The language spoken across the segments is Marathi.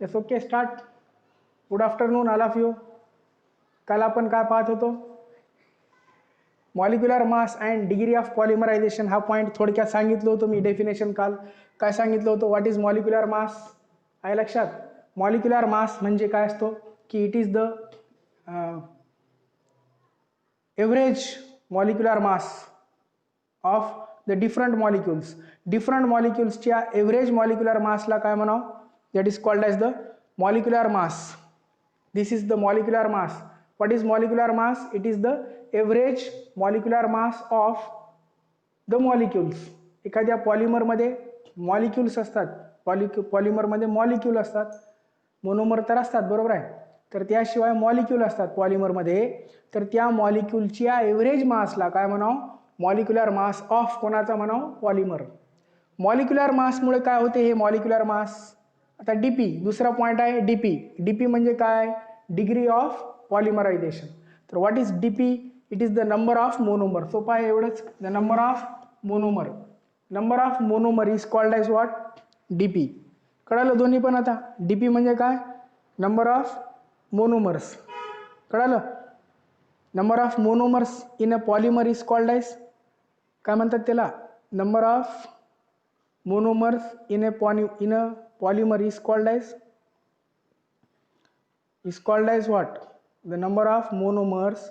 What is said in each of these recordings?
Yes okay start. Good afternoon all of you. काल आपण काय पाहत होतो? Molecular mass and degree of polymerization हा पॉईंट थोडक्यात सांगितलं होतं मी. डेफिनेशन काल काय सांगितलं होतं? What is molecular mass? आहे लक्षात? मॉलिक्युलर मास म्हणजे काय असतो की it is the average molecular mass of the different molecules. Different मॉलिक्युल्सच्या एव्हरेज मॉलिक्युलर मासला काय म्हणावं? That is called as the molecular mass. This is the molecular mass. What is molecular mass? It is the average molecular mass of the molecules. एखाद्या पॉलिमरमध्ये मॉलिक्युल्स असतात, पॉलिमरमध्ये मॉलिक्यूल असतात, मोनोमर तर असतात, बरोबर आहे. तर त्याशिवाय मॉलिक्यूल असतात पॉलिमरमध्ये. तर त्या मॉलिक्यूलच्या एव्हरेज मासला काय म्हणावं? मॉलिक्युलर मास ऑफ कोणाचा म्हणावं? पॉलिमर. मॉलिक्युलर मासमुळे काय होते? हे मॉलिक्युलर मास. आता डीपी दुसरा पॉईंट आहे. डीपी. डीपी म्हणजे काय? Degree of polymerization. तर what is DP? It is the number of monomer. सोपं आहे एवढंच. The number of monomer. Number of monomer is called as what? DP. कळालं दोन्ही पण? आता डीपी म्हणजे काय? Number of monomers. कळालं? Number of monomers in a polymer is called as काय म्हणतात त्याला? Number of monomers in a polymer is called as what? The number of monomers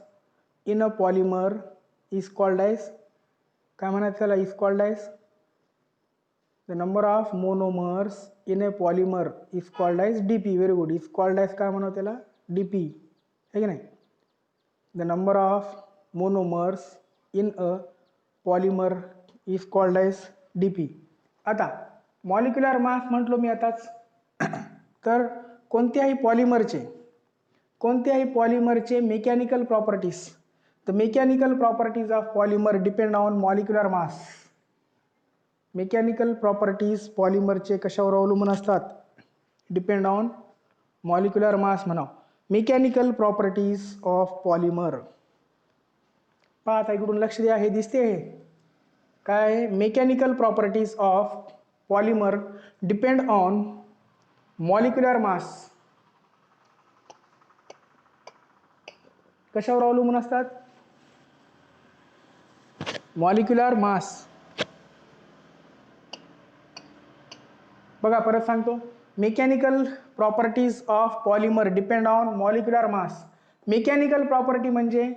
in a polymer is called as काय म्हणायचं त्याला? is called as the number of monomers in a polymer is called as dp. very good. is called as काय म्हणावं त्याला? dp. है की नाही? the number of monomers in a polymer is called as dp. आता मॉलिक्युलर मास म्हटलो मी आताच. तर कोणत्याही पॉलिमरचे mechanical properties. The mechanical properties of polymer depend on molecular mass. Mechanical properties पॉलिमरचे कशावर अवलंबून असतात? डिपेंड ऑन मॉलिक्युलर मास म्हणाव. Mechanical properties of polymer. पहा आता इकडून लक्ष द्या. हे दिसते हे काय? Mechanical properties of polymer depend on molecular mass. कशावर अवलंबून असतात? Molecular mass. बघा परत सांगतो. Mechanical properties of polymer depend on molecular mass. Mechanical property म्हणजे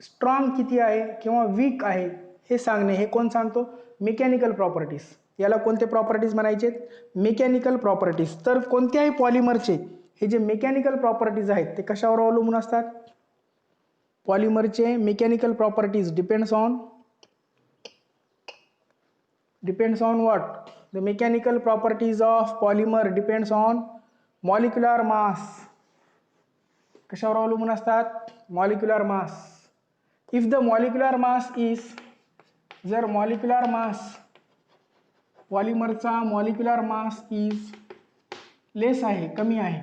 स्ट्रॉंग किती आहे किंवा वीक आहे हे सांगणे. हे कोण सांगतो? Mechanical properties. याला कोणते प्रॉपर्टीज म्हणायचे? Mechanical properties. तर कोणत्याही पॉलिमरचे हे जे मेकॅनिकल प्रॉपर्टीज आहेत ते कशावर अवलंबून असतात? पॉलिमरचे mechanical properties depends on what? The mechanical properties of polymer depends on molecular mass. कशावर अवलंबून असतात? Molecular mass. If the molecular mass is, जर मॉलिक्युलर मास पॉलिमरचा मॉलिक्युलर मास इज लेस आहे, कमी आहे.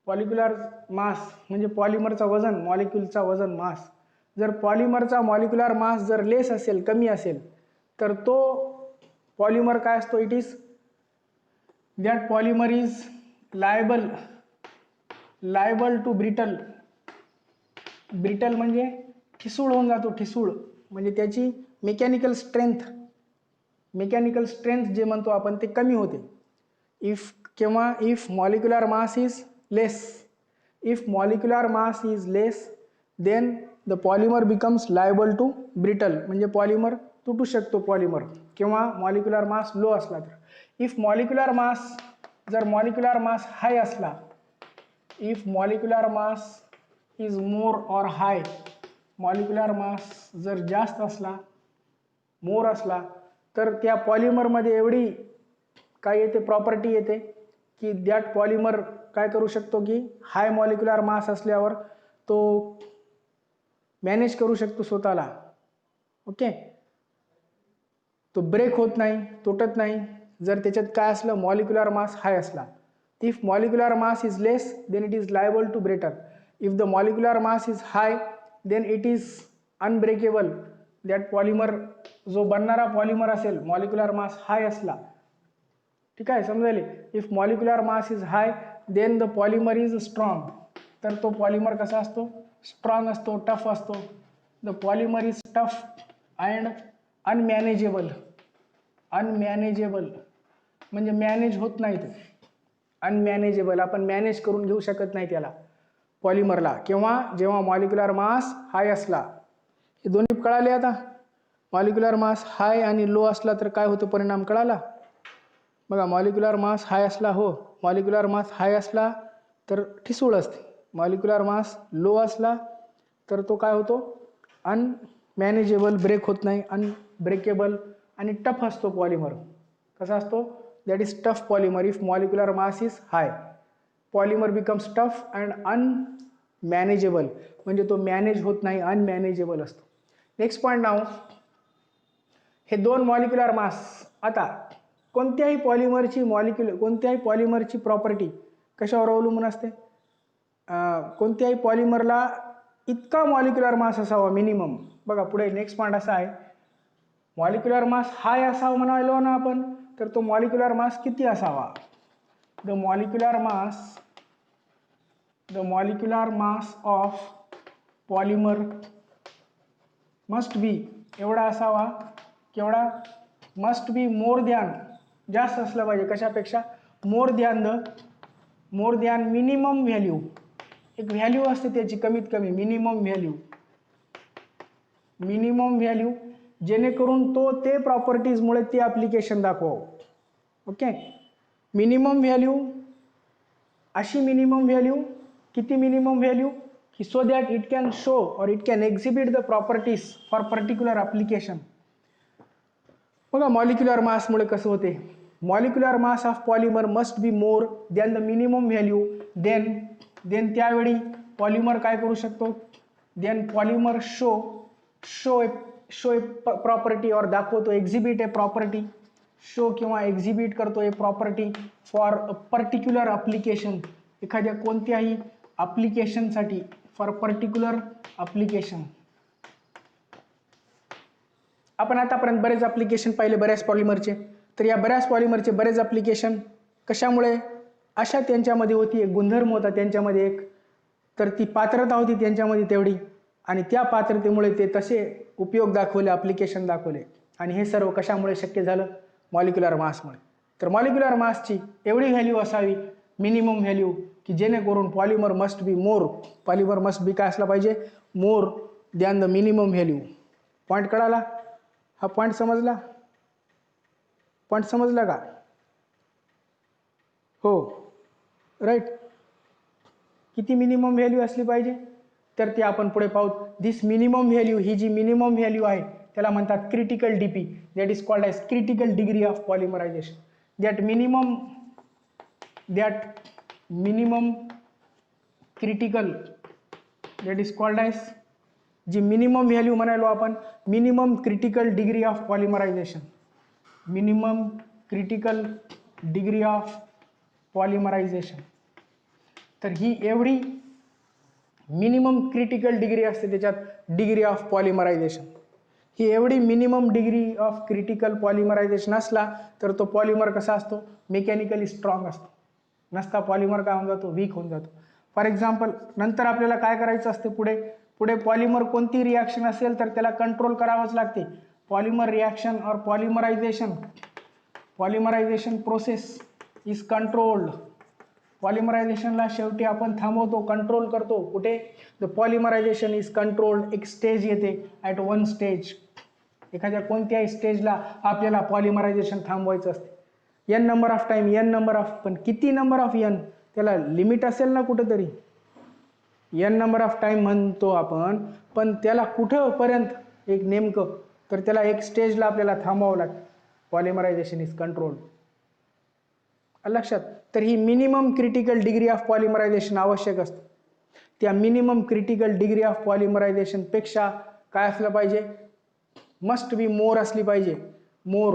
पॉलिक्युलर मास म्हणजे पॉलिमरचा वजन, मॉलिक्युलचा वजन मास. जर पॉलिमरचा मॉलिक्युलर मास जर लेस असेल, कमी असेल, तर तो पॉलिमर काय असतो? It is that polymer is liable to brittle. Brittle म्हणजे ठिसूळ होऊन जातो. ठिसूळ म्हणजे त्याची मेकॅनिकल स्ट्रेंथ जे म्हणतो आपण ते कमी होते. If molecular mass is less, then the polymer becomes liable to brittle. म्हणजे पॉलिमर तुटू शकतो पॉलिमर. किंवा मॉलिक्युलर मास लो असला तर. इफ मॉलिक्युलर मास हाय असला, if molecular mass is more और हाय, मॉलिक्युलर मास जर जास्त असला, मोर असला, तर त्या पॉलिमरमध्ये एवढी काय येते? प्रॉपर्टी येते की दॅट पॉलिमर काय करू शकतो की हाय मॉलिक्युलर मास असल्यावर तो मॅनेज करू शकतो स्वतःला. ओके. तो ब्रेक होत नाही, तुटत नाही, जर त्याच्यात काय असलं? मॉलिक्युलर मास हाय असला. If molecular mass is less, then it is liable to brittle. If the molecular mass is high, then it is unbreakable. That polymer जो बनणारा पॉलिमर असेल, मॉलिक्युलर मास हाय असला, ठीक आहे, समजायले. If molecular mass is high then the polymer is strong. तर तो पॉलिमर कसा असतो? स्ट्रॉंग असतो, टफ असतो. The polymer is tough and unmanageable. Unmanageable म्हणजे मॅनेज होत नाही. तो अनमॅनेजेबल, आपण मॅनेज करून घेऊ शकत नाही त्याला पॉलिमरला. केव्हा? जेव्हा मॉलिक्युलर मास हाय असला. हे दोन्ही कळाले आता. मॉलिक्युलर मास हाय आणि लो असला तर काय होतो परिणाम कळाला बघा. मॉलिक्युलर मास हाय असला, हो मॉलिक्युलर मास हाय असला तर ठिसूळ असते. मॉलिक्युलर मास लो असला तर तो काय होतो? अनमॅनेजेबल, ब्रेक होत नाही, अनब्रेकेबल आणि टफ असतो पॉलिमर. कसा असतो? That is tough polymer if molecular mass is high. Polymer becomes tough and unmanageable म्हणजे तो मॅनेज होत नाही, अनमॅनेजेबल असतो. नेक्स्ट पॉईंट नाव, हे दोन मॉलिक्युलर मास. आता कोणत्याही पॉलिमरची प्रॉपर्टी कशावर अवलंबून असते? कोणत्याही पॉलिमरला इतका मॉलिक्युलर मास असावा मिनिमम. बघा पुढे नेक्स्ट पॉईंट असा आहे, मॉलिक्युलर मास हाय असावा म्हणालो ना आपण, तर तो मॉलिक्युलर मास किती असावा? The molecular mass of polymer must बी एवढा असावा. केवढा? मस्ट बी मोर दॅन, जास्त असलं पाहिजे. कशापेक्षा? More than minimum value. एक व्हॅल्यू असते त्याची कमीत कमी, मिनिमम व्हॅल्यू, जेणेकरून तो ते प्रॉपर्टीजमुळे ते ॲप्लिकेशन दाखवावं. Okay, minimum value. अशी मिनिमम व्हॅल्यू, किती मिनिमम व्हॅल्यू? की so that it can show or it can exhibit the properties for particular application. बघा मॉलिक्युलर मासमुळे कसं होते, molecular mass of polymer must be more than the minimum value. Then त्यावेळी पॉलिमर काय करू शकतो? Then polymer show a property or दाखवतो, एक्झिबिट ए प्रॉपर्टी, शो किंवा एक्झिबिट करतो a property for a particular application. एखाद्या कोणत्याही ॲप्लिकेशनसाठी, फॉर पर्टिक्युलर ॲप्लिकेशन. आपण आतापर्यंत बरेच ॲप्लिकेशन पाहिले बऱ्याच पॉलिमरचे. तर या बऱ्याच पॉलिमरचे बरेच ॲप्लिकेशन कशामुळे? अशा त्यांच्यामध्ये होती, एक गुणधर्म होता त्यांच्यामध्ये एक, तर ती पात्रता होती त्यांच्यामध्ये तेवढी, आणि त्या पात्रतेमुळे ते तसे उपयोग दाखवले, ॲप्लिकेशन दाखवले. आणि हे सर्व कशामुळे शक्य झालं? मॉलिक्युलर मासमुळे. तर मॉलिक्युलर मासची एवढी व्हॅल्यू असावी, मिनिमम व्हॅल्यू, की जेणेकरून पॉलिमर मस्ट बी काय असला पाहिजे? मोर than the minimum value. Point कळाला? हा पॉईंट समजला? का? हो, राईट. किती मिनिमम व्हॅल्यू असली पाहिजे? तर ते आपण पुढे पाहू. दिस मिनिमम व्हॅल्यू, ही जी मिनिमम व्हॅल्यू आहे त्याला म्हणतात critical DP, that is called as critical degree of polymerization. That minimum critical, that is called as, जी मिनिमम व्हॅल्यू म्हणालो आपण, minimum critical degree of polymerization. Minimum critical degree of polymerization. तर ही एवढी मिनिमम क्रिटिकल डिग्री असते त्याच्यात, डिग्री ऑफ पॉलिमरायझेशन. ही एवढी मिनिमम डिग्री ऑफ क्रिटिकल पॉलिमरायझेशन असला तर तो पॉलिमर कसा असतो? मेकॅनिकली स्ट्रॉंग असतो. नसता पॉलिमर काय होऊन जातो? वीक होऊन जातो. फॉर एक्झाम्पल, नंतर आपल्याला काय करायचं असते पुढे पॉलिमर कोणती रिॲक्शन असेल तर त्याला कंट्रोल करावंच लागते. Polymer reaction or polymerization process is controlled. पॉलिमरायझेशनला शेवटी आपण थांबवतो, कंट्रोल करतो. कुठे? The polymerization is controlled. एक स्टेज येते, ॲट वन स्टेज. एखाद्या कोणत्याही स्टेजला आपल्याला पॉलिमरायझेशन थांबवायचं असते. एन नंबर ऑफ टाईम, पण किती नंबर ऑफ एन? त्याला लिमिट असेल ना कुठंतरी. एन नंबर ऑफ टाईम म्हणतो आपण, पण त्याला कुठंपर्यंत एक नेमकं? तर त्याला एक स्टेजला आपल्याला थांबवावं लागतं. पॉलिमरायझेशन इज कंट्रोल्ड. लक्षात? तर ही मिनिमम क्रिटिकल डिग्री ऑफ पॉलिमरायझेशन आवश्यक असतं. त्या मिनिमम क्रिटिकल डिग्री ऑफ पॉलिमरायझेशन पेक्षा काय असलं पाहिजे? मस्ट बी मोर असली पाहिजे. मोर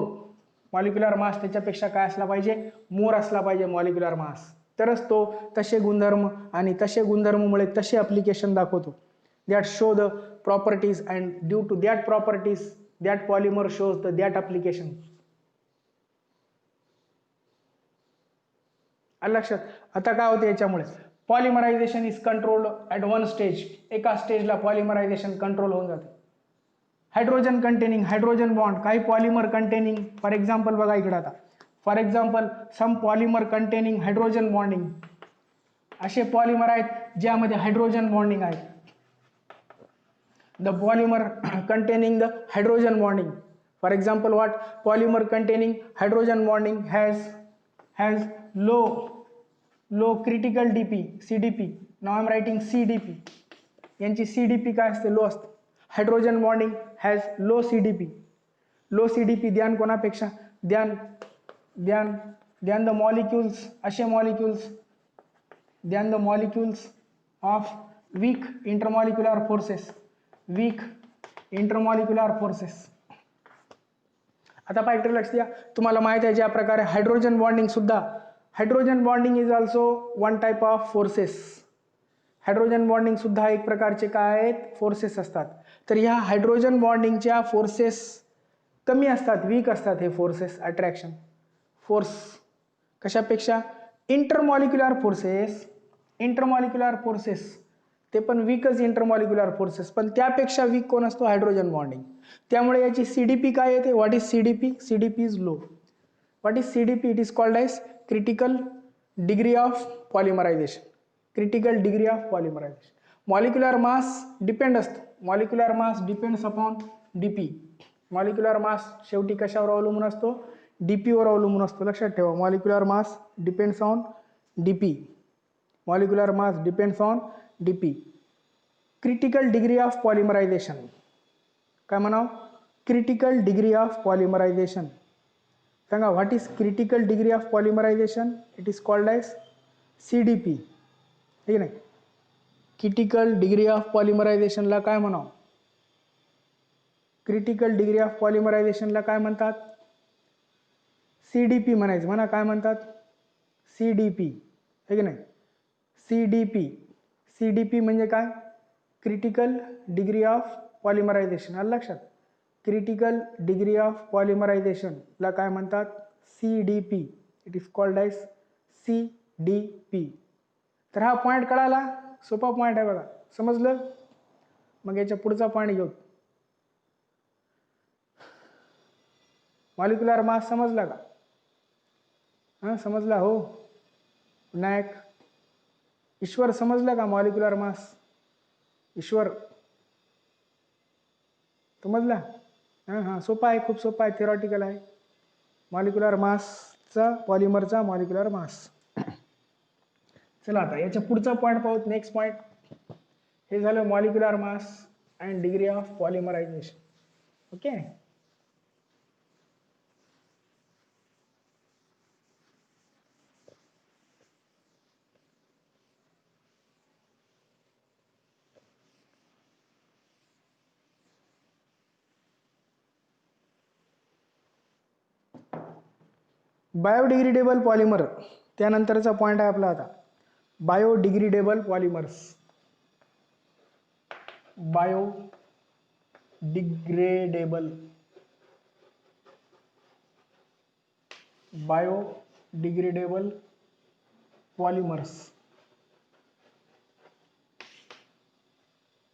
मॉलिक्युलर मास त्याच्यापेक्षा काय असला पाहिजे? मोर असला पाहिजे मॉलिक्युलर मास. तरच तो तसे गुणधर्म, आणि तसे गुणधर्ममुळे तसे ॲप्लिकेशन दाखवतो. That show the properties and due to that properties that polymer shows the that application. आलं लक्षात. आता काय होतं याच्यामुळे, polymerization is controlled at one stage, एका स्टेजला पॉलिमरायझेशन कंट्रोल होऊन जाते. हायड्रोजन कंटेनिंग हायड्रोजन बॉन्ड, काही पॉलिमर कंटेनिंग, फॉर एक्झाम्पल बघा इकडे आता, for example some polymer containing hydrogen bonding, असे पॉलिमर आहेत ज्यामध्ये हायड्रोजन बॉन्डिंग आहे. The polymer containing the hydrogen bonding, for example what, polymer containing hydrogen bonding has low critical DP CDP. नाव आय एम रायटिंग CDP. यांची CDP काय असते, लो असते. Hydrogen bonding has low CDP. Low CDP than कोणापेक्षा, ध्यान द मॉलिक्युल्स, असे molecules, than the molecules of weak intermolecular forces, weak intermolecular forces. आता पाहिजे लक्ष द्या, तुम्हाला माहिती आहे ज्या प्रकारे हायड्रोजन बॉन्डिंग सुद्धा, hydrogen bonding is also one type of forces. Hydrogen bonding सुद्धा एक प्रकारचे काय आहेत, फोर्सेस असतात. तर ह्या हायड्रोजन बॉन्डिंगच्या फोर्सेस कमी असतात, वीक असतात हे फोर्सेस, अट्रॅक्शन फोर्स कशापेक्षा, इंटरमॉलिक्युलर फोर्सेस ते पण वीकच इंटरमॉलिक्युलर फोर्सेस, पण त्यापेक्षा वीक कोण असतो, हायड्रोजन बॉन्डिंग. त्यामुळे याची CDP काय येते, what is CDP, CDP is low. What is CDP, it is called as critical degree of polymerization, critical degree of polymerization. Molecular mass depend असतो, molecular mass depends upon DP. Molecular mass शेवटी कशावर अवलंबून असतो, DP वर अवलंबून असतो. लक्षात ठेवा, molecular mass depends on DP. Molecular mass depends on DP. Critical degree of polymerization, काय म्हणावं, क्रिटिकल डिग्री ऑफ पॉलिमरायझेशन. सांगा, what is critical degree of polymerization, it is called as CDP. ठीक नाही, क्रिटिकल डिग्री ऑफ पॉलिमरायझेशनला काय म्हणावं, क्रिटिकल डिग्री ऑफ पॉलिमरायझेशनला काय म्हणतात, CDP म्हणायचं. म्हणा काय म्हणतात, CDP, हे की नाही, CDP म्हणजे काय, क्रिटिकल डिग्री ऑफ पॉलिमरायझेशन. आलं लक्षात, क्रिटिकल डिग्री ऑफ पॉलिमरायझेशनला काय म्हणतात, CDP. It is called as CDP. तर हा पॉईंट कळाला, सोपा पॉईंट आहे बघा, समजलं. मग याच्या पुढचा पॉईंट घेऊ, मॉलिक्युलर मास समजला का, हां समजला, हो विनायक, ईश्वर समजलं का, मॉलिक्युलर मास, ईश्वर समजला. हां सोपा आहे, खूप सोपा आहे, थिअरॉटिकल आहे. मॉलिक्युलर मासचा, पॉलिमरचा मॉलिक्युलर मास. चला आता याच्या पुढचा पॉईंट पाहू, नेक्स्ट पॉईंट. हे झालं molecular mass and degree of polymerization. Okay, biodegradable polymer, त्यानंतरचा पॉईंट आहे आपला आता, biodegradable polymers. Biodegradable polymers,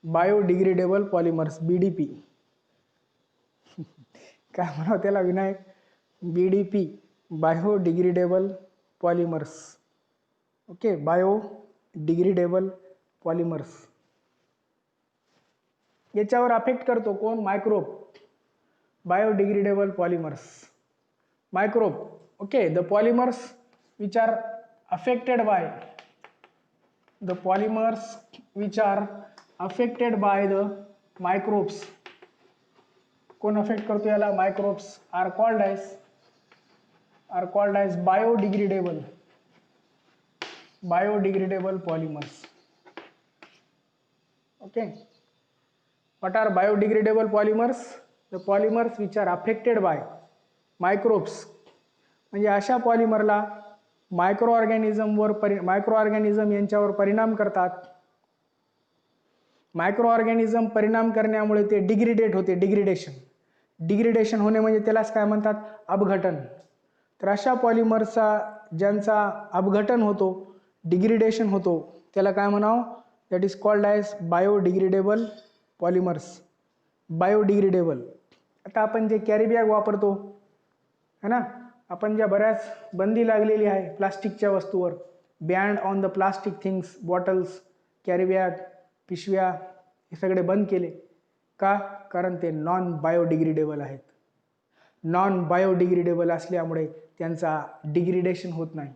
biodegradable polymers, BDP. काय म्हणावं त्याला Vinayak, BDP, biodegradable polymers. Okay, biodegradable polymers. याच्यावर अफेक्ट करतो कोण, microbe. Biodegradable polymers, microbe. Okay, the polymers which are affected by, the polymers which are affected by the microbes. कोण अफेक्ट करतो याला, microbes. Are called as biodegradable polymers. Okay, what are biodegradable polymers, the polymers which are affected by microbes. म्हणजे अशा पॉलिमरला मायक्रो ऑर्गॅनिझम यांच्यावर परिणाम करतात. मायक्रो ऑर्गॅनिझम परिणाम करण्यामुळे ते डिग्रेडेट होते, डिग्रेडेशन होणे म्हणजे त्यालाच काय म्हणतात, अपघटन. तर अशा पॉलिमरचा ज्यांचा अपघटन होतो, डिग्रेडेशन होतो, त्याला काय म्हणावं? That is called as biodegradable polymers. Biodegradable. आता आपण जे कॅरी बॅग वापरतो है ना, आपण ज्या बऱ्याच बंदी लागलेली आहे प्लास्टिकच्या वस्तूवर, band on the plastic things, bottles, carry bag, पिशव्या, हे सगळे बंद केले का? कारण ते नॉन बायोडिग्रेडेबल आहेत. नॉन बायोडिग्रेडेबल असल्यामुळे त्यांचा डिग्रेडेशन होत नाही,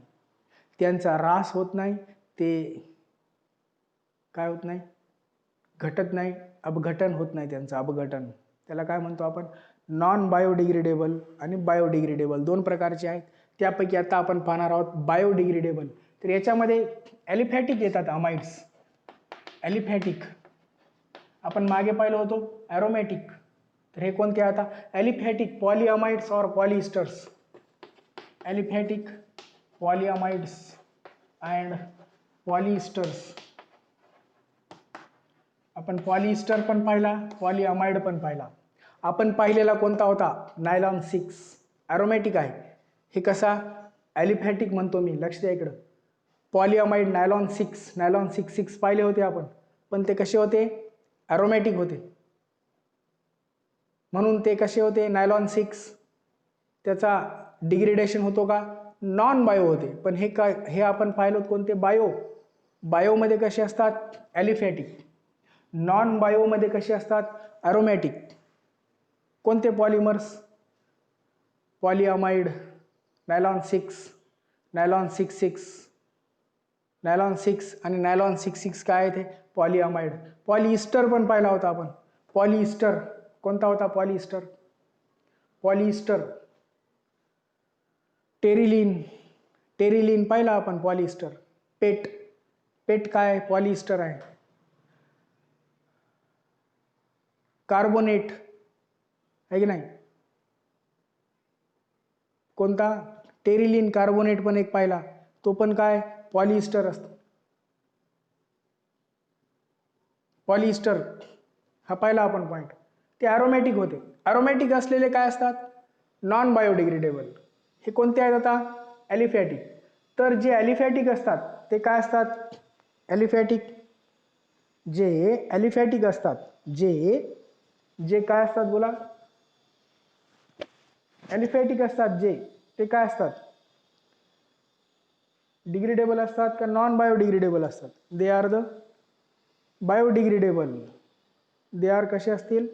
त्यांचा ऱ्हास होत नाही, ते काय होत नाही, घटत नाही, अपघटन होत नाही त्यांचं अपघटन. त्याला काय म्हणतो आपण? नॉन बायोडिग्रेडेबल आणि बायोडिग्रेडेबल दोन प्रकारचे आहेत. त्यापैकी आता आपण पाहणार आहोत बायोडिग्रेडेबल. तर याच्यामध्ये ॲलिफॅटिक येतात अमाइड्स. ॲलिफॅटिक आपण मागे पाहिलं होतो ॲरोमॅटिक. तर हे कोणते आता? ॲलिफॅटिक पॉलिअमाइड्स और पॉलिइस्टर्स. Aliphatic पॉलिअमाइड्स and पॉलिइस्टर्स. आपण पॉलिइस्टर पण पाहिला, पॉलिअमाइड पण पाहिला. आपण पाहिलेला कोणता होता? नायलॉन 6 ॲरोमॅटिक आहे. हे कसा? ॲलिफॅटिक म्हणतो मी, लक्ष द्या इकडं. पॉलिअमाइड नायलॉन 6, नायलॉन 6 पाहिले होते आपण, पण ते कसे होते? ॲरोमॅटिक होते. म्हणून ते कसे होते? नायलॉन 6 त्याचा डिग्रेडेशन होतो का? नॉन बायो होते. पण हे काय, हे आपण पाहिलो कोणते? बायो. बायोमध्ये कसे असतात? ॲलिफॅटिक. नॉन बायोमध्ये कसे असतात? ॲरोमॅटिक. कोणते पॉलिमर्स? पॉलिअमाइड, नायलॉन 6, नायलॉन 6 नायलॉन 6 आणि नायलॉन 6 काय आहे ते? पॉलिअमाइड. पॉलिइस्टर पण पाहिला होता आपण. पॉलिइस्टर कोणता होता? पॉलिइस्टर. पॉलिइस्टर टेरिलिन. टेरिलिन पाहिला आपण. पॉलिइस्टर. पेट. पेट काय? पॉलिइस्टर आहे. कार्बोनेट आहे की नाही? कोणता? टेरिलिन कार्बोनेट पण एक पाहिला, तो पण काय? पॉलिइस्टर असतो. पॉलिइस्टर हा पाहिला आपण पॉईंट. ते ॲरोमॅटिक होते. ॲरोमॅटिक असलेले काय असतात? Non biodegradable. हे कोणते आहेत आता? ॲलिफॅटिक. तर जे ॲलिफॅटिक असतात ते काय असतात? ॲलिफॅटिक जे ॲलिफॅटिक असतात, जे काय असतात बोला? ॲलिफॅटिक असतात जे, ते काय असतात? डिग्रेडेबल असतात का नॉन बायोडिग्रेडेबल असतात? They are the biodegradable. They are कसे असतील?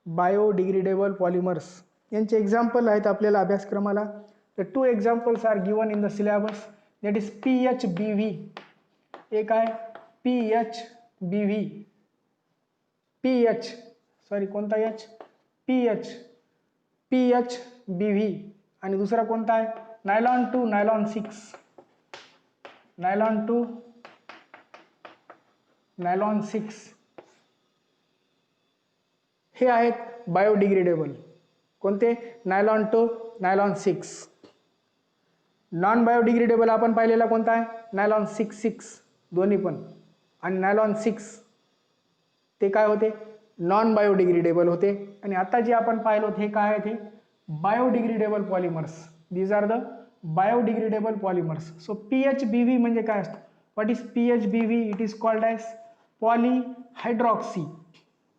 Biodegradable polymers. यांचे एक्झाम्पल आहेत आपल्याला अभ्यासक्रमाला. The 2 examples are given in the syllabus. That is PHBV. एक आहे PHBV. PH सॉरी कोणता H? PHBV. आणि दुसरा कोणता आहे? Nylon 2, nylon 6. नायलॉन 2, नायलॉन 6 हे आहेत बायोडिग्रेडेबल. कोणते? Nylon 2, nylon 6. नॉन बायोडिग्रेडेबल आपण पाहिलेला कोणता आहे? नायलॉन 6 दोन्ही पण. आणि नायलॉन 6 ते काय होते? नॉन बायोडिग्रेडेबल होते. आणि आता जे आपण पाहिलो हे काय आहे? ते biodegradable polymers. These are the biodegradable polymers. So PHBV म्हणजे काय असतं? What is PHBV? It is called as polyhydroxy.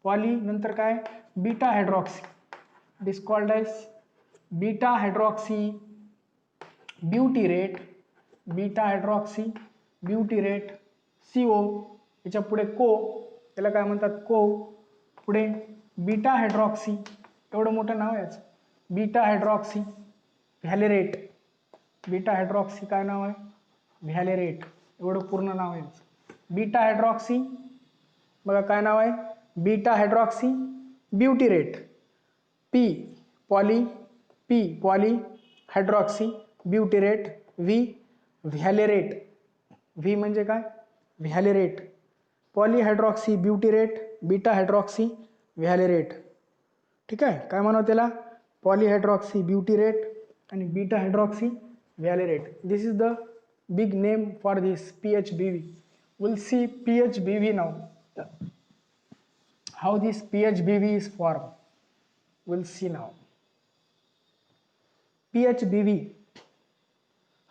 Poly नंतर काय? Beta hydroxy. It is called as beta hydroxy butyrate. Beta hydroxy butyrate. CO याच्या पुढे को, त्याला काय म्हणतात? को. पुढे बीटा हायड्रॉक्सी, एवढं मोठं नाव आहे. Beta hydroxy valerate. Beta hydroxy काय नाव आहे? व्हॅलेरेट. एवढं पूर्ण नाव आहे. बीटा हायड्रॉक्सी बघा काय नाव आहे? Beta hydroxy butyrate. P poly hydroxy butyrate. Valerate. V म्हणजे काय? Valerate. Polyhydroxy butyrate, beta hydroxy valerate. ठीक आहे. काय म्हणावं त्याला? पॉलीहायड्रॉक्सी ब्युटिरेट आणि beta hydroxy valerate. This is the big name for this PHBV. Will see PHBV नाव. How this PHBV is form. Will see नाव. PHBV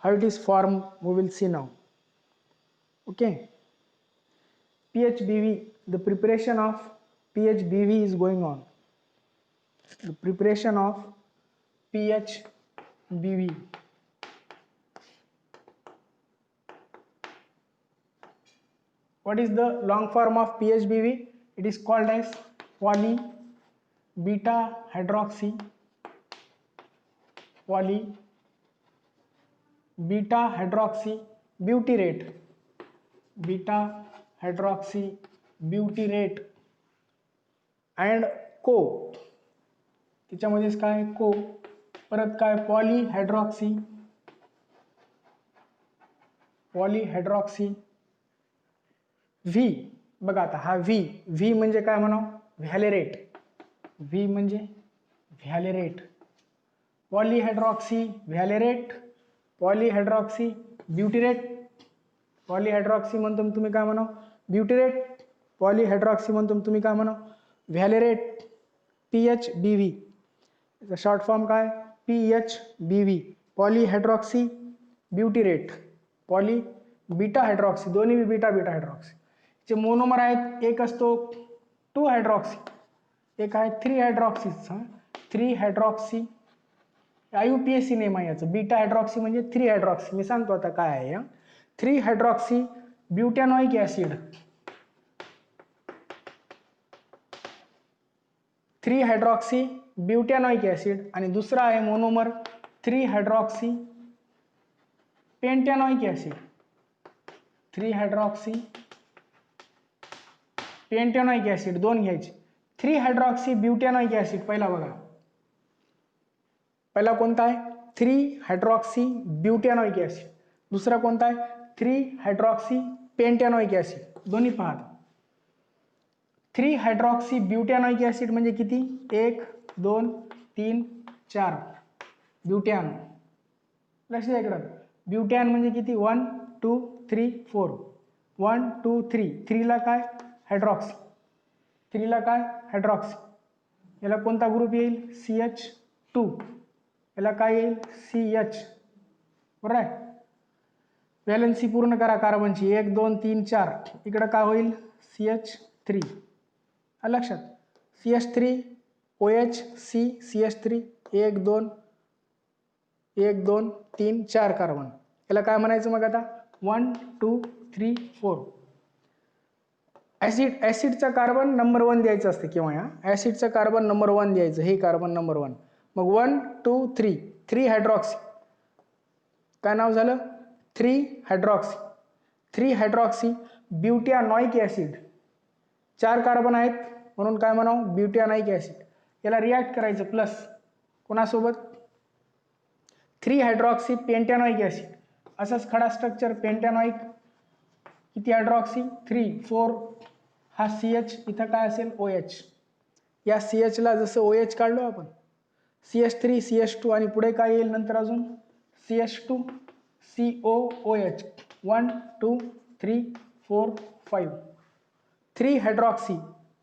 how it is formed we will see now. Okay, PHBV, the preparation of PHBV is going on. The preparation of PHBV. What is the long form of PHBV? It is called as poly beta hydroxy butyrate, beta hydroxy butyrate and को, त्याच्यामध्येच काय को, परत काय पॉलीहायड्रॉक्सी व्ही. बघा आता हा व्ही म्हणजे काय म्हणाव, व्हॅलेरेट. व्ही म्हणजे व्हॅलेरेट, पॉलीहायड्रॉक्सी व्हॅलेरेट, पॉलीहायड्रॉक्सी ब्युटिरेट. पॉलीहायड्रॉक्सी म्हणतो तुम्ही काय म्हणाव, ब्युटिरेट. पॉलीहायड्रॉक्सी म्हणतो तुम्ही काय म्हणाव, व्हॅलेरेट. PHBV याचा शॉर्ट फॉर्म काय, PHBV, polyhydroxy ब्युटिरेट, poly beta hydroxy, दोन्ही बीटा हायड्रॉक्सी. चे मोनोमर आहेत, एक असतो 2 हायड्रॉक्सी, एक आहे 3 हायड्रॉक्सी. 3 हायड्रॉक्सी IUPAC नेम आहे याचं. बीटा हायड्रॉक्सी म्हणजे 3 हायड्रॉक्सी. मी सांगतो आता काय आहे. 3 hydroxy butanoic acid, 3 hydroxy butanoic acid, आणि दुसरा आहे monomer 3 hydroxy pentanoic acid. 3 hydroxy pentanoic acid दोन घ्यायचे. 3 हायड्रॉक्सी ब्युटॅनॉइक ऍसिड पहिला बघा, पहिला कोणता आहे, 3 हायड्रॉक्सी ब्युटॅनॉइक ऍसिड. दुसरा कोणता आहे, 3 हायड्रॉक्सी पेंटॅनॉइक ऍसिड. दोन्ही पहा. 3 हायड्रॉक्सी ब्युटॅनॉइक ऍसिड म्हणजे किती, 1 2 3 4 ब्युटॅन. लक्षात इकडं, ब्युटॅन म्हणजे किती, 1 2 3 4, 1 2 3. 3 ला काय, हायड्रॉक्सी. 3 ला काय, हायड्रॉक्सी. याला कोणता ग्रुप येईल, CH2. याला काय येईल, CH. बरोबर आहे. व्हॅलेन्सी पूर्ण करा कार्बनची, 1 2 3 4. इकडं काय होईल, CH3. लक्षात, CH3 OH C CH3, 1 2 3 4 carbon. याला काय म्हणायचं मग आता, 1 2 3 4. ऍसिडचा कार्बन नंबर 1 द्यायचं असते किंवा या ऍसिडचं कार्बन नंबर 1 द्यायचं, हे कार्बन नंबर 1. मग 1 2 3, 3 हायड्रॉक्सी, काय नाव झालं, 3 hydroxy. 3 hydroxy butanoic acid. 4 carbon आहेत म्हणून काय म्हणाव, ब्युटॅनॉइक ऍसिड. याला रिॲक्ट करायचं प्लस कोणासोबत, 3 हायड्रॉक्सी पेंटॅनॉइक ऍसिड. असंच खडा स्ट्रक्चर पेंटॅनॉइक, किती हायड्रॉक्सी, 3 4. हा CH, इथं काय असेल, OH. या CH ला जसं OH काढलो आपण, CH3 CH2, आणि पुढे काय येईल नंतर अजून, CH2 COOH. 1 2 3 4 5. 3 हायड्रॉक्सी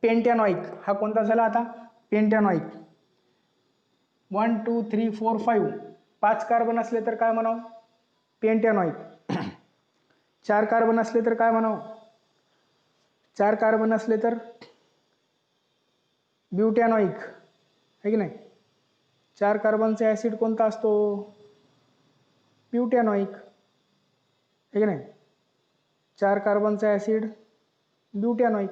पेंटॅनॉइक, हा कोणता झाला आता, पेंटॅनॉइक. 1 2 3 4 5. 5 कार्बन असले तर काय म्हणावं, पेंटॅनॉइक. 4 कार्बन असले तर काय म्हणावं, 4 कार्बन असले तर ब्युटॅनॉइक, है की नाही. 4 कार्बनचा ऍसिड कोणता असतो, ब्युटॅनॉइक, है की नाही. 4 कार्बनचा ऍसिड ब्युटॅनॉइक,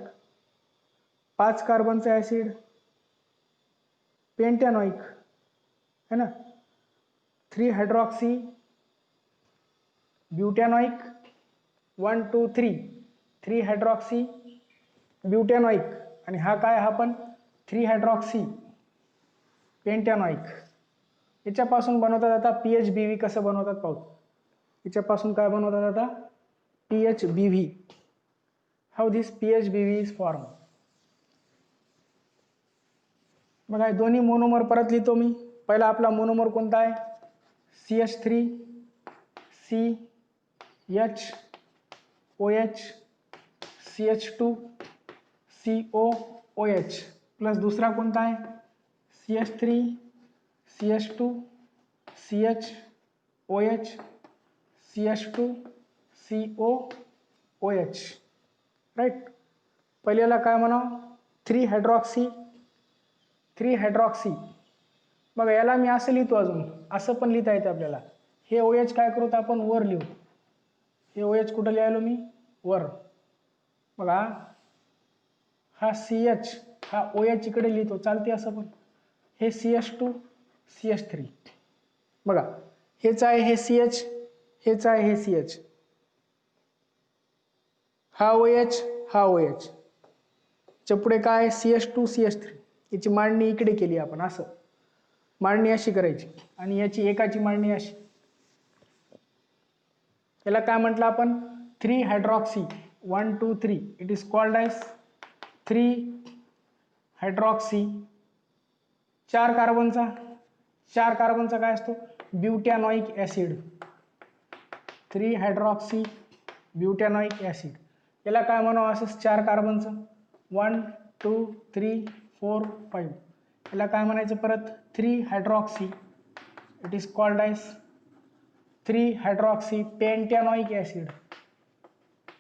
5 कार्बनचा ऍसिड पेंटॅनॉइक, है ना. 3 हायड्रॉक्सी ब्युटॅनॉइक, 1 2 3, 3 हायड्रॉक्सी ब्युटॅनॉइक, आणि हा काय, हा पण 3 हायड्रॉक्सी पेंटॅनॉइक. याच्यापासून बनवतात आता PHBV. कसं बनवतात पाहू. याच्यापासून काय बनवतात आता, PHBV. How this PHBV is form. बघा दोन्ही मोनोमर परत लिहितो मी. पहिला आपला मोनोमर कोणता आहे, CH3 CH OH CH2 COOH, plus दुसरा कोणता आहे, CH3 CH2 CH OH CH2COOH, right. पहिल्याला काय म्हणावं, 3 हायड्रॉक्सी. मग याला मी असं लिहितो, अजून असं पण लिहिता येतं आपल्याला. हे OH काय करू तर आपण वर लिहू. हे OH कुठं लिहायलो मी, वर. बघा हा CH, हा OH इकडे लिहितो, चालते असं पण. हे CH2 CH3. बघा हेच आहे हे CH, हेच आहे हे CH. हा OH, हा OH. च्या पुढे काय CH2 CH3. याची मांडणी इकडे केली आपण, असं मांडणी अशी करायची, आणि याची एकाची मांडणी अशी. याला काय म्हटलं आपण, 3 hydroxy. 1 2 3. It is called as 3 hydroxy. 4 कार्बनचा काय असतो, butanoic acid. 3 hydroxy butanoic acid. याला काय म्हणावं, असंच 4 कार्बनचं. 1 2 3 4 5. याला काय म्हणायचं परत, 3 hydroxy. It is called as 3 hydroxy pentanoic acid.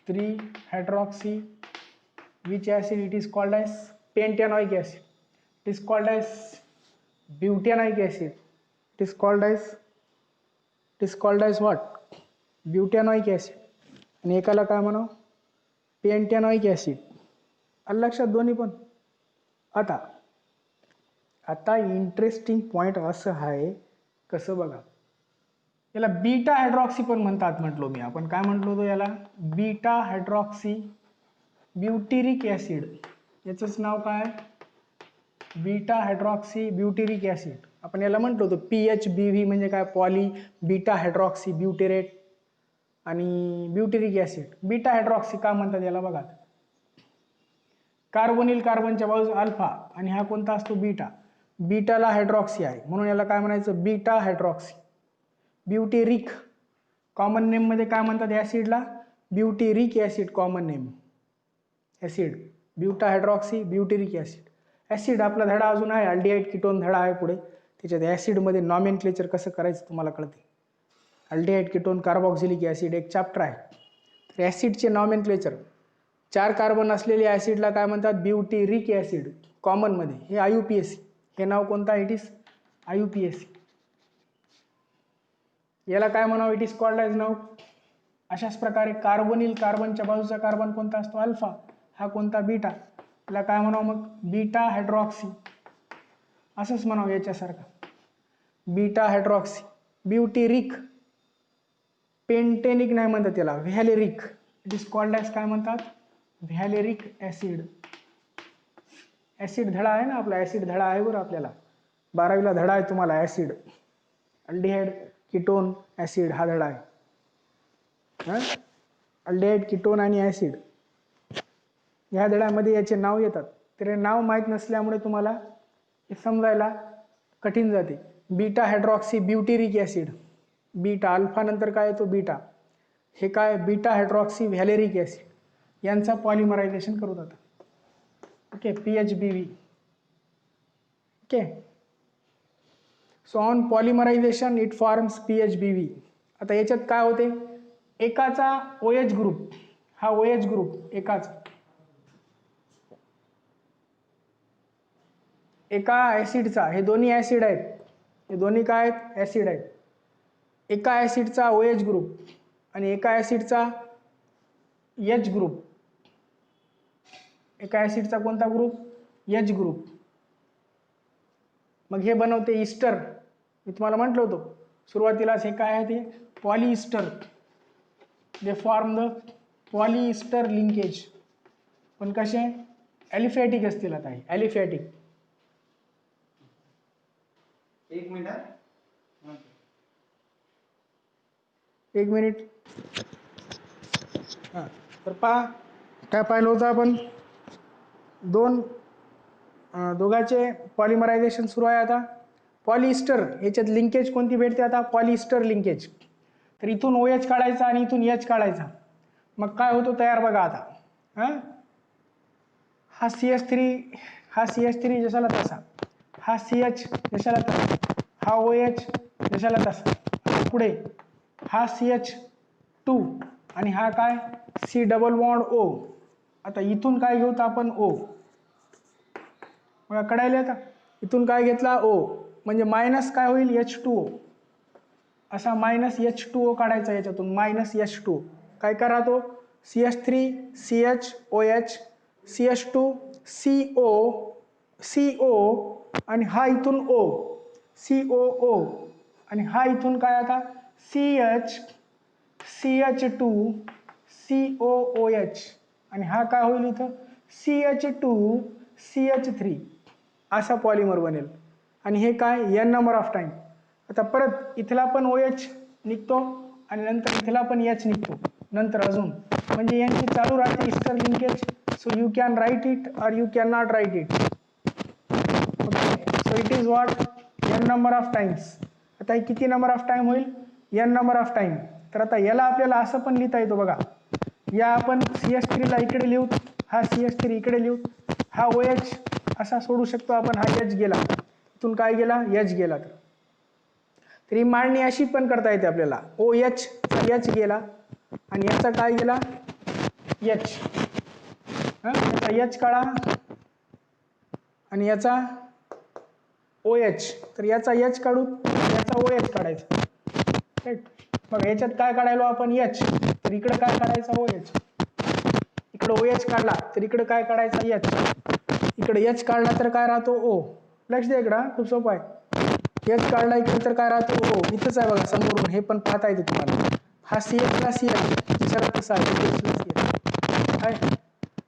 3 hydroxy which acid it is called as pentanoic acid. It is called as butanoic acid. It is called as what, butanoic acid. आणि एकाला काय म्हणावं, पेंटॅनॉइक ऍसिड. आलं लक्षात दोन्ही पण. आता इंटरेस्टिंग पॉइंट असं आहे, कसं बघा, याला बीटा हायड्रॉक्सी पण म्हणतात म्हटलो मी. आपण काय म्हटलो होतो याला, बीटा हायड्रॉक्सी ब्युटिरिक ऍसिड. याचंच नाव काय, बीटा हायड्रॉक्सी ब्युटिरिक ऍसिड. आपण याला म्हटलो होतो PHBV म्हणजे काय, पॉली बीटा हायड्रॉक्सी ब्युटेरेट आणि ब्युटिरिक ऍसिड. बीटा हायड्रॉक्सी का म्हणतात याला बघा, कार्बोनिल कार्बनच्या बाजूस अल्फा, आणि हा कोणता असतो, बीटा. बीटाला हायड्रॉक्सी आहे म्हणून याला काय म्हणायचं, beta hydroxy. Butyric common name मध्ये काय म्हणतात ऍसिडला, butyric acid common name. Acid beta hydroxy butyric acid. Acid आपला धडा अजून आहे, अल्डिहाइड कीटोन धडा आहे पुढे. त्याच्यात ऍसिडमध्ये नॉमेनक्लेचर कसं करायचं तुम्हाला कळते. अल्डिहाइड कीटोन कार्बॉक्सिलिक ऍसिड एक चॅप्टर आहे. तर ऍसिडचे नॉमेनक्लेचर, 4 कार्बन असलेल्या ऍसिडला काय म्हणतात, ब्युटेरिक ऍसिड कॉमन मध्ये. हे IUPAC. हे नाव कोणतं, इट इज IUPAC. याला काय म्हणावं, इट इज कॉल्ड एज नाव. अशाच प्रकारे कार्बोनिल कार्बनच्या बाजूचा कार्बन कोणता असतो, अल्फा. हा कोणता, बीटा. याला काय म्हणावं मग, बीटा हायड्रॉक्सी. असंच म्हणावं याच्यासारखं, बीटा हायड्रॉक्सी. ब्युटेरिक, पेंटेनिक नाही म्हणतात त्याला, व्हॅलेरिक. इट इज कॉल्ड एज काय म्हणतात, व्हॅलेरिक ऍसिड. ऍसिड धडा आहे ना आपला, ऍसिड धडा आहे बरं आपल्याला, 12वीला धडा आहे तुम्हाला ऍसिड. अल्डिहाइड कीटोन ऍसिड हा धडा आहे. अल्डिहाइड कीटोन आणि ऍसिड ह्या धड्यामध्ये याचे नाव येतात. तर नाव माहीत नसल्यामुळे तुम्हाला हे समजायला कठीण जाते. Beta hydroxy butyric acid. Beta, alpha नंतर काय येतो, बीटा. हे काय, बीटा हायड्रॉक्सी व्हॅलेरिक ऍसिड. यांचा पॉलिमरायझेशन करू आता. Okay, PHBV. Okay, so on polymerization it forms PHBV. आता याच्यात काय होते, एकाचा OH ग्रुप, हा OH ग्रुप एकाचा, एका ऍसिडचा, हे दोन्ही ऍसिड आहेत, हे दोन्ही काय आहेत, ऍसिड आहेत. एका ऍसिडचा OH ग्रुप आणि एका ऍसिडचा H ग्रुप. एका ऍसिडचा कोणता ग्रुप, H ग्रुप. मग हे बनवते ईस्टर. मी तुम्हाला म्हटलं होतं सुरुवातीलाच, हे काय आहे ते, polyester. They form the polyester linkage. पण कसे, ॲलिफॅटिक असतील. आता हे ॲलिफॅटिक. एक मिनिट. हां, तर पहा काय पाहिलं होतं आपण, दोघांचे पॉलिमरायझेशन सुरू आहे. आता पॉलिईस्टर, याच्यात लिंकेज कोणती भेटते आता, पॉलिईस्टर लिंकेज. तर इथून OH काढायचा आणि इथून H काढायचा. मग काय होतो तयार बघा आता. हा CH3 जशाला तसा, हा CH जशाला तसा, हा OH जशाला तसा. पुढे हा CH आणि हा काय सी डबल बॉन्ड ओ. आता इथून काय घेऊ तर आपण ओ, बघा कळायला आता इथून काय घेतला ओ, म्हणजे मायनस काय होईल H2O, असा मायनस H2O काढायचा याच्यातून, मायनस H2O काय करा तो CH3 CHOH CH2 CO CO आणि हा इथून O COO आणि हा इथून काय आता CH2 COOH आणि हा काय होईल इथं CH2 CH3, असा पॉलिमर बनेल. आणि हे काय n नंबर ऑफ टाइम. आता परत इथला पण OH निघतो आणि नंतर इथला पण H निघतो नंतर अजून, म्हणजे यांची चालू राहते ester linkage. So you can write it or you can not write it. Okay, so it is what n number of times. आता हे किती नंबर ऑफ टाइम होईल n नंबर ऑफ टाइम. तर आता याला आपल्याला असं पण लिहिता येतो बघा, या आपण CH3 ला इकडे लिहू, हा CH3 इकडे लिहू, हा OH असा सोडू शकतो आपण, हा H गेला इथून काय गेला H गेला. तर ही मांडणी अशी पण करता येते आपल्याला, OH H गेला आणि याचा काय गेला H, याचा H काढा आणि याचा OH, तर याचा H काढू याचा OH काढायचा. राईट, मग याच्यात काय काढायलो आपण H, तर इकडे काय काढायचा OH, इकडे OH काढला तर इकडे काय काढायचा H, इकडे H काढला तर काय राहतो O. लक्ष द्या इकडं, खूप सोपं आहे. H काढला इकडे तर काय राहतो O, इथंच आहे बघा समोरून, हे पण पाहता येते तुम्हाला. हा CH ला CH शरत कसा आहे,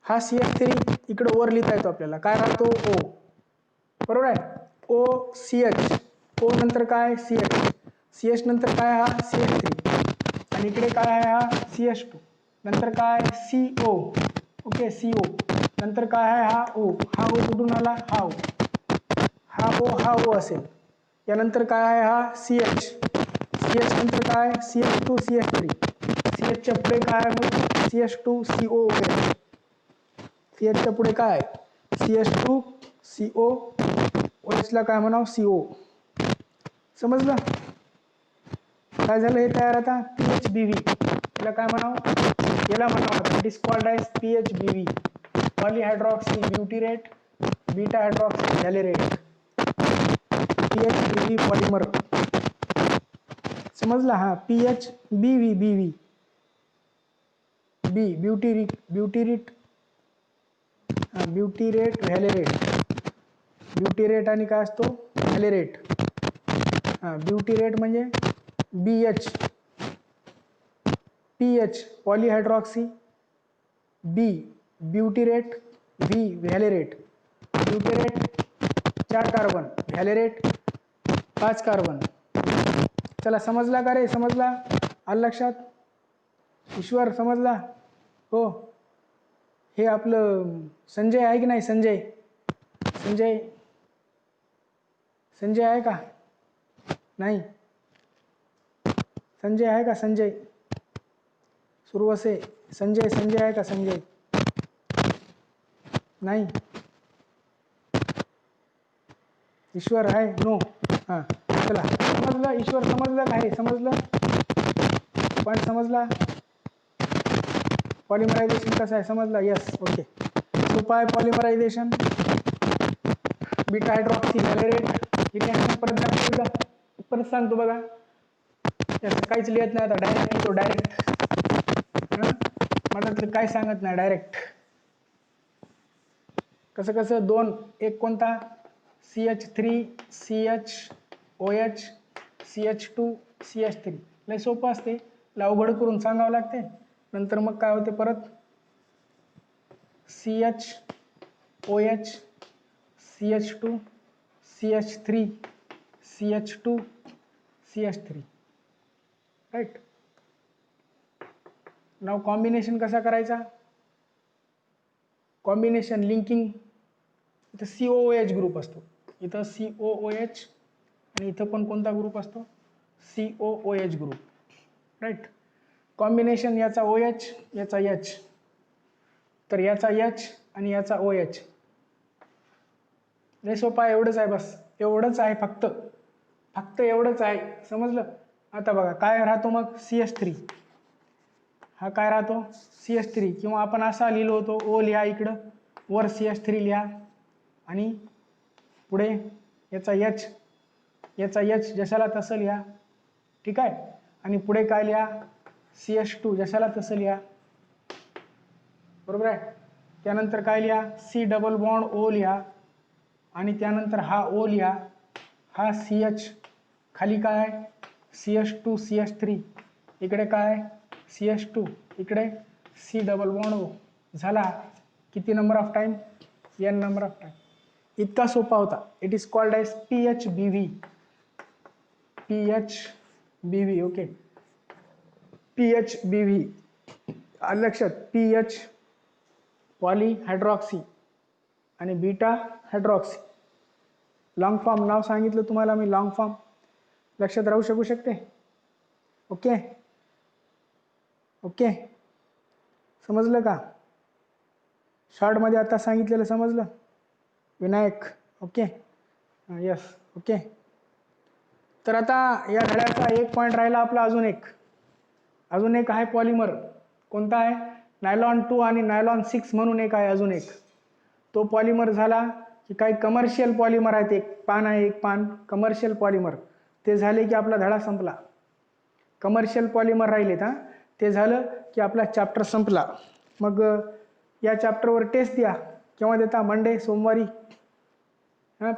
हा CH3 इकडे वर लिहिता येतो आपल्याला, काय राहतो O, बरोबर आहे. OCH, O नंतर काय CH, CH नंतर काय हा CH3 आणि इकडे काय आहे हा CH2 नंतर काय CO. ओके CO नंतर काय आहे हा O, हा O कुठून आला हा O, हा O असेल. यानंतर काय आहे हा CH, CH नंतर काय CH2 CH3, CH च्या पुढे काय आहे मग CH2 COOH, CH च्या पुढे काय CH2 COOH ला काय म्हणावं CO. समजलं काय झालं हे तयार. आता PHBV याला काय म्हणावं, याला म्हणावं it is called as PHBV, polyhydroxy butyrate beta hydroxy valerate, PHBV polymer. समजला हा PHBV BV B ब्युटिरेट व्हॅलेरेट, ब्युटिरेट आणि काय असतो व्हॅलेरेट. ब्युटिरेट म्हणजे BH, PH polyhydroxy, B butyrate, V valerate. Butyrate 4 carbon, valerate 5 carbon. चला समजला का रे, समजला आलं लक्षात. ईश्वर समजला हो. हे आपलं संजय आहे की नाही, संजय संजय संजय आहे का नाही, संजय आहे का, संजय सुरवसे, संजय आहे का, संजय नाही, ईश्वर आहे नो. हां चला समजलं, ईश्वर समजलं का, हे समजलं पण समजला पॉलिमरायझेशन कसं आहे समजला. यस ओके, सोपं आहे पॉलिमरायझेशन. बीटा हायड्रॉक्सी व्हॅलेरेट रिॲक्शन परत सांगतो बघा, त्याचं काहीच लिहित नाही आता, डायरेक्ट लिहितो डायरेक्ट. मला तर काय सांगत नाही, डायरेक्ट. कसं दोन, एक कोणता CH3 CHOH CH2 CH3, लय सोपं असते, अवघड करून सांगावं लागते. नंतर मग काय होते परत CHOH CH2 CH3 CH2 CH3, right. नाव कॉम्बिनेशन कसा करायचा, कॉम्बिनेशन लिंकिंग. इथं COOH ग्रुप असतो, इथं COOH आणि इथं पण कोणता ग्रुप असतो COOH ग्रुप, राईट. कॉम्बिनेशन याचा OH याचा H, तर याचा H आणि याचा OH. लय सोपा आहे, एवढंच आहे बस, एवढंच आहे फक्त एवढंच आहे, समजलं. आता बघा काय राहतो मग CH3, हा काय राहतो CH3 किंवा आपण असा लिहिलो होतो O लिहा इकडं वर CH3 लिहा आणि पुढे याचा H जशाला तसं लिहा ठीक आहे आणि पुढे काय लिहा CH2 जशाला तसं लिहा बरोबर आहे त्यानंतर काय लिहा C डबल बॉन्ड O लिहा आणि त्यानंतर हा O लिहा हा CH खाली काय CH2 CH3 इकडे काय CH2 इकडे C डबल बॉन्ड O झाला किती number of time n number of time इतका सोपा होता it is called as PHBV okay PHBV लक्षात PH पॉलीहायड्रॉक्सी आणि बीटा हायड्रॉक्सी लॉंग फॉर्म नाव सांगितलं तुम्हाला मी लॉंग फॉर्म लक्षात राहू शकू शकते ओके ओके समजलं का शॉर्टमध्ये आता सांगितलेलं समजलं विनायक ओके यस ओके तर आता या धड्याचा एक पॉईंट राहिला आपला अजून एक आहे पॉलिमर कोणता आहे नायलॉन 2 आणि नायलॉन 6 म्हणून एक आहे अजून एक तो पॉलिमर झाला की काही कमर्शियल पॉलिमर आहेत एक पान कमर्शियल पॉलिमर ते झाले की आपला धडा संपला कमर्शियल पॉलिमर राहिलेत हां ते झालं की आपला चॅप्टर संपला मग या चॅप्टरवर टेस्ट द्या केव्हा देता मंडे सोमवारी हां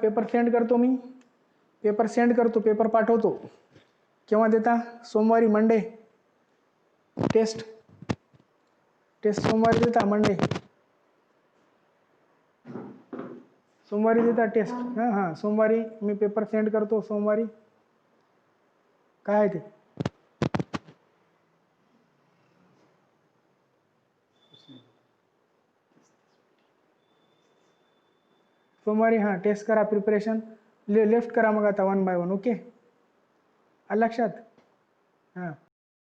पेपर सेंड करतो पेपर पाठवतो केव्हा देता सोमवारी मंडे टेस्ट सोमवारी देता मंडे सोमवारी देता टेस्ट हां सोमवारी मी पेपर सेंड करतो सोमवारी काय आहे ते सोमवारी हां टेस्ट करा प्रिपरेशन लेफ्ट करा मग आता 1 बाय 1 ओके लक्षात हां